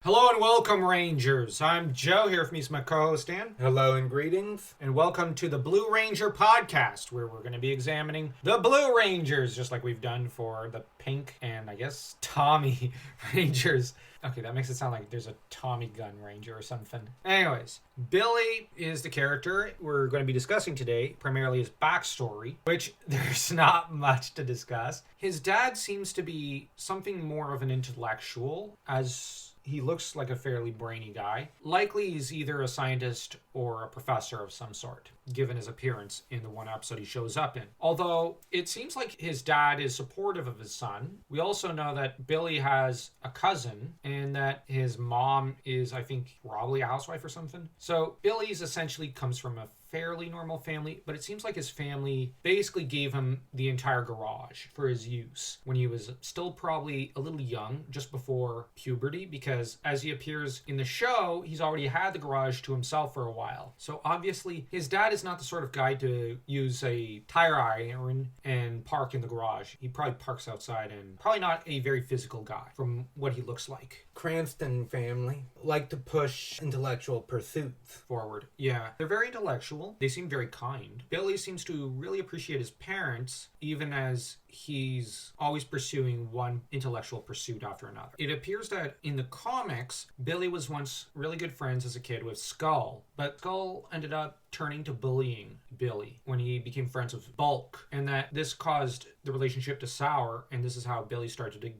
Hello and welcome, Rangers. I'm Joe here with me, my co-host Dan. Hello and greetings. And welcome to the Blue Ranger podcast, where we're going to be examining the Blue Rangers, just like we've done for the Pink and, I guess, Tommy Rangers. Okay, that makes it sound like there's a Tommy Gun Ranger or something. Anyways, Billy is the character we're going to be discussing today, primarily his backstory, which there's not much to discuss. His dad seems to be something more of an intellectual, as he looks like a fairly brainy guy. Likely he's either a scientist or a professor of some sort, given his appearance in the one episode he shows up in. Although it seems like his dad is supportive of his son. We also know that Billy has a cousin and that his mom is, I think, probably a housewife or something. So Billy's essentially comes from a fairly normal family, but it seems like his family basically gave him the entire garage for his use when he was still probably a little young, just before puberty, because as he appears in the show, he's already had the garage to himself for a while. So obviously his dad is not the sort of guy to use a tire iron and park in the garage. He probably parks outside, and probably not a very physical guy from what he looks like. Cranston family like to push intellectual pursuits forward. Yeah, they're very intellectual. They seem very kind. Billy seems to really appreciate his parents, even as he's always pursuing one intellectual pursuit after another. It appears that in the comics, Billy was once really good friends as a kid with Skull, but Skull ended up turning to bullying Billy when he became friends with Bulk, and that this caused the relationship to sour, and this is how Billy started to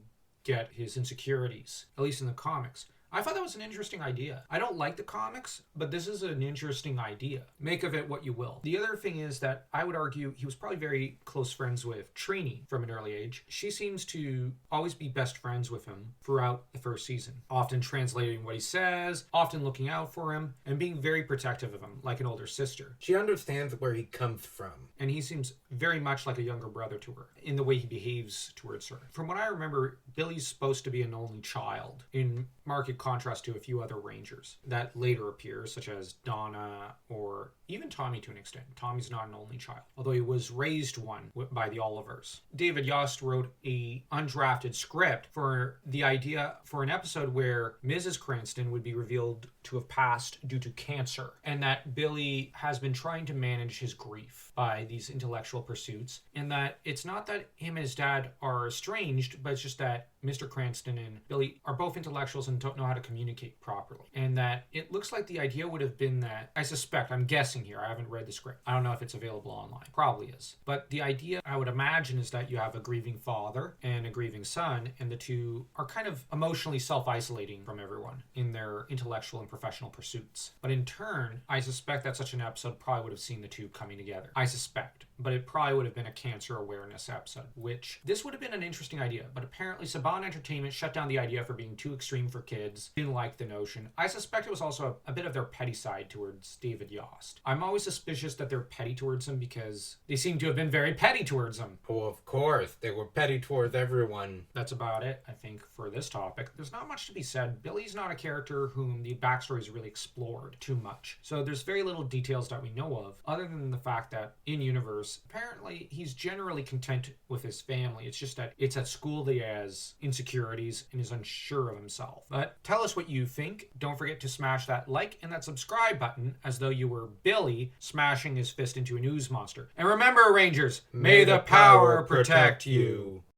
get his insecurities, at least in the comics. I thought that was an interesting idea. I don't like the comics, but this is an interesting idea. Make of it what you will. The other thing is that I would argue he was probably very close friends with Trini from an early age. She seems to always be best friends with him throughout the first season, often translating what he says, often looking out for him, and being very protective of him, like an older sister. She understands where he comes from. And he seems very much like a younger brother to her in the way he behaves towards her. From what I remember, Billy's supposed to be an only child, in marked contrast to a few other Rangers that later appear, such as Donna or even Tommy to an extent. Tommy's not an only child, although he was raised one by the Olivers. David Yost wrote a undrafted script for the idea for an episode where Mrs. Cranston would be revealed to have passed due to cancer, and that Billy has been trying to manage his grief by these intellectual pursuits, and that it's not that him and his dad are estranged, but it's just that Mr. Cranston and Billy are both intellectuals and don't know how to communicate properly. And that it looks like the idea would have been that, I suspect, I'm guessing here, I haven't read the script. I don't know if it's available online. Probably is. But the idea, I would imagine, is that you have a grieving father and a grieving son, and the two are kind of emotionally self-isolating from everyone in their intellectual and professional pursuits. But in turn, I suspect that such an episode probably would have seen the two coming together. I suspect. But it probably would have been a cancer awareness episode, which this would have been an interesting idea. But apparently Saban Entertainment shut down the idea for being too extreme for kids, didn't like the notion. I suspect it was also a bit of their petty side towards David Yost. I'm always suspicious that they're petty towards him because they seem to have been very petty towards him. Oh, of course. They were petty towards everyone. That's about it, I think, for this topic. There's not much to be said. Billy's not a character whom the backstory is really explored too much. So there's very little details that we know of, other than the fact that in universe, apparently he's generally content with his family. It's just that it's at school that he has insecurities and is unsure of himself. But tell us what you think. Don't forget to smash that like and that subscribe button as though you were Billy smashing his fist into an ooze monster. And remember, Rangers, may the power protect you.